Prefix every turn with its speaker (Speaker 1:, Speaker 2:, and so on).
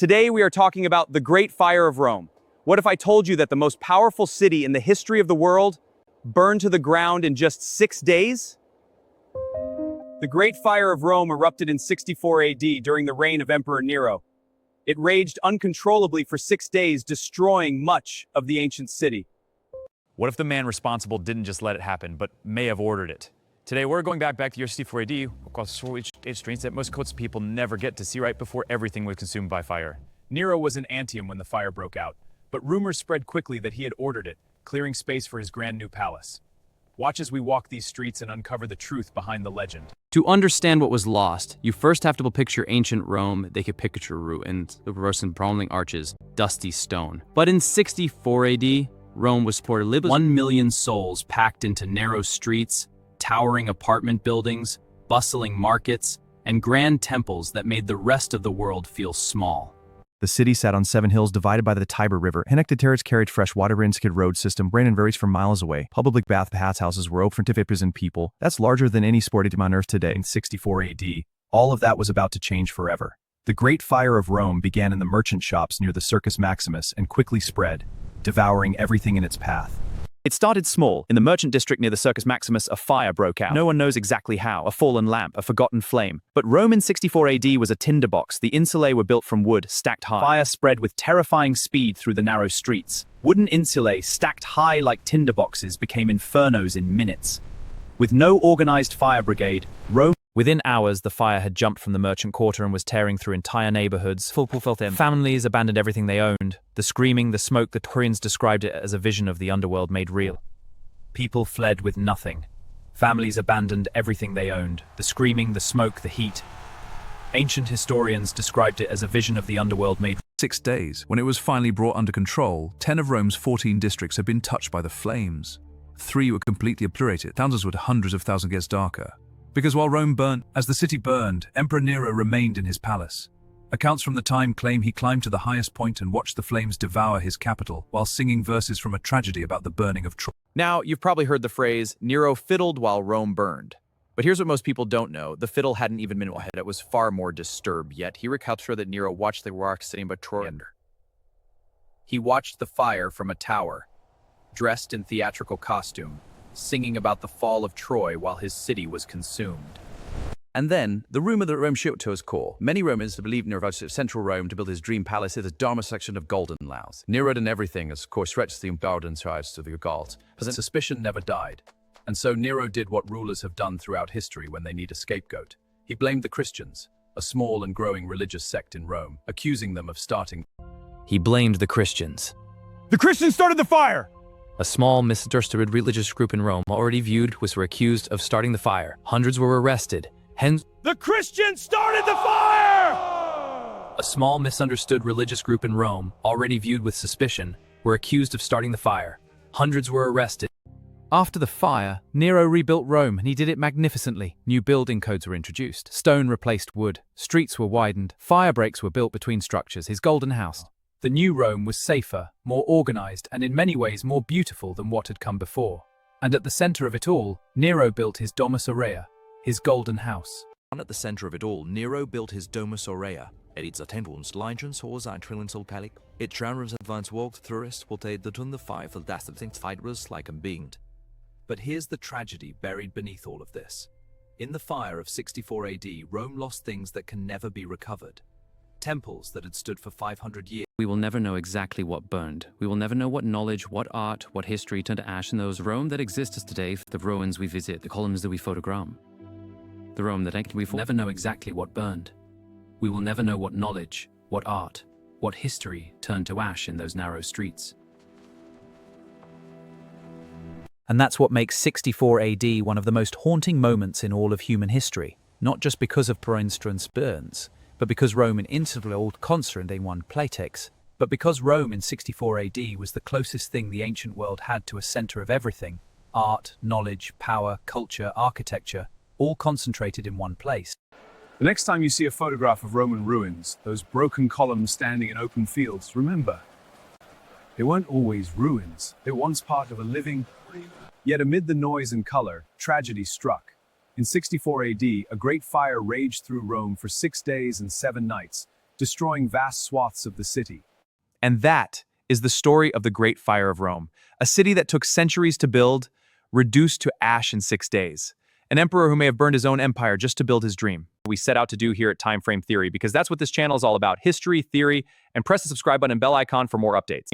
Speaker 1: Today we are talking about the Great Fire of Rome. What if I told you that the most powerful city in the history of the world burned to the ground in just 6 days? The Great Fire of Rome erupted in 64 AD during the reign of Emperor Nero. It raged uncontrollably for 6 days, destroying much of the ancient city.
Speaker 2: What if the man responsible didn't just let it happen, but may have ordered it? Today, we're going back to year 64 AD, across streets that most coast people never get to see right before everything was consumed by fire. Nero was in Antium when the fire broke out, but rumors spread quickly that he had ordered it, clearing space for his grand new palace. Watch as we walk these streets and uncover the truth behind the legend.
Speaker 3: To understand what was lost, you first have to picture ancient Rome. They could picture ruins, the and brawling arches, dusty stone. But in 64 AD, Rome was supported 1 million souls packed into narrow streets, towering apartment buildings, bustling markets, and grand temples that made the rest of the world feel small.
Speaker 4: The city sat on 7 hills divided by the Tiber River. Connected terraces carried fresh water in skid road system, ran and varies from miles away. Public baths houses were open to vipers and people. That's larger than any sporting on earth today. In 64 AD, all of that was about to change forever. The Great Fire of Rome began in the merchant shops near the Circus Maximus and quickly spread, devouring everything in its path.
Speaker 1: It started small. In the merchant district near the Circus Maximus, a fire broke out. No one knows exactly how. A fallen lamp, a forgotten flame. But Rome in 64 AD was a tinderbox. The insulae were built from wood, stacked high. Fire spread with terrifying speed through the narrow streets. Wooden insulae, stacked high like tinderboxes, became infernos in minutes. With no organized fire brigade, Rome...
Speaker 5: Within hours, the fire had jumped from the merchant quarter and was tearing through entire neighborhoods. Families abandoned everything they owned. The screaming, the smoke, the Turians described it as a vision of the underworld made real.
Speaker 3: People fled with nothing. Families abandoned everything they owned. The screaming, the smoke, the heat. Ancient historians described it as a vision of the underworld made real.
Speaker 6: 6 days, when it was finally brought under control, 10 of Rome's 14 districts had been touched by the flames. 3 were completely obliterated. Thousands were hundreds of thousands gets darker. Because while Rome burnt, as the city burned, Emperor Nero remained in his palace. Accounts from the time claim he climbed to the highest point and watched the flames devour his capital, while singing verses from a tragedy about the burning of Troy.
Speaker 1: Now, you've probably heard the phrase, Nero fiddled while Rome burned. But here's what most people don't know. The fiddle hadn't even been ahead. It was far more disturbed, yet he recounts that Nero watched the rock sitting by Troy. He watched the fire from a tower, dressed in theatrical costume, singing about the fall of Troy while his city was consumed.
Speaker 7: And then, the rumor that Rome shook to its core. Many Romans believed Nero visited central Rome to build his dream palace in the Dharma section of golden lows. Nero did everything, as of course stretched the garden sides to the gods.
Speaker 3: But suspicion never died. And so Nero did what rulers have done throughout history when they need a scapegoat. He blamed the Christians, a small and growing religious sect in Rome, accusing them of starting.
Speaker 5: He blamed the Christians.
Speaker 1: The Christians started the fire!
Speaker 5: A small, misunderstood religious group in Rome, already viewed, were accused of starting the fire. Hundreds were arrested. Hence,
Speaker 1: the Christians started the fire!
Speaker 3: A small, misunderstood religious group in Rome, already viewed with suspicion, were accused of starting the fire. Hundreds were arrested.
Speaker 5: After the fire, Nero rebuilt Rome, and he did it magnificently. New building codes were introduced. Stone replaced wood. Streets were widened. Fire breaks were built between structures. His golden house.
Speaker 3: The new Rome was safer, more organized, and in many ways more beautiful than what had come before. And at the center of it all, Nero built his Domus Aurea, his golden house.
Speaker 7: And at the center of it all, Nero built his Domus Aurea. Its attendants, legends, horizontal palic. It genres advanced walked tourists will take the tun the five for that's the things fighters like and beinged. But here's the tragedy buried beneath all of this. In the fire of 64 AD, Rome lost things that can never be recovered. Temples that had stood for 500 years.
Speaker 3: We will never know exactly what burned. We will never know what knowledge, what art, what history turned to ash in those Rome that exists today, the ruins we visit, the columns that we photograph. The Rome that we will never know exactly what burned. We will never know what knowledge, what art, what history turned to ash in those narrow streets.
Speaker 5: And that's what makes 64 AD one of the most haunting moments in all of human history, not just because of Priceless burns, but because Rome in interval old constant in one playtex, but because Rome in 64 AD was the closest thing the ancient world had to a center of everything, art, knowledge, power, culture, architecture, all concentrated in one place.
Speaker 8: The next time you see a photograph of Roman ruins, those broken columns standing in open fields, remember, they weren't always ruins. They were once part of a living... Yet amid the noise and color, tragedy struck. In 64 AD, a great fire raged through Rome for 6 days and 7 nights, destroying vast swaths of the city.
Speaker 1: And that is the story of the Great Fire of Rome, a city that took centuries to build, reduced to ash in 6 days. An emperor who may have burned his own empire just to build his dream. We set out to do here at Time Frame Theory, because that's what this channel is all about: history, theory, and press the subscribe button and bell icon for more updates.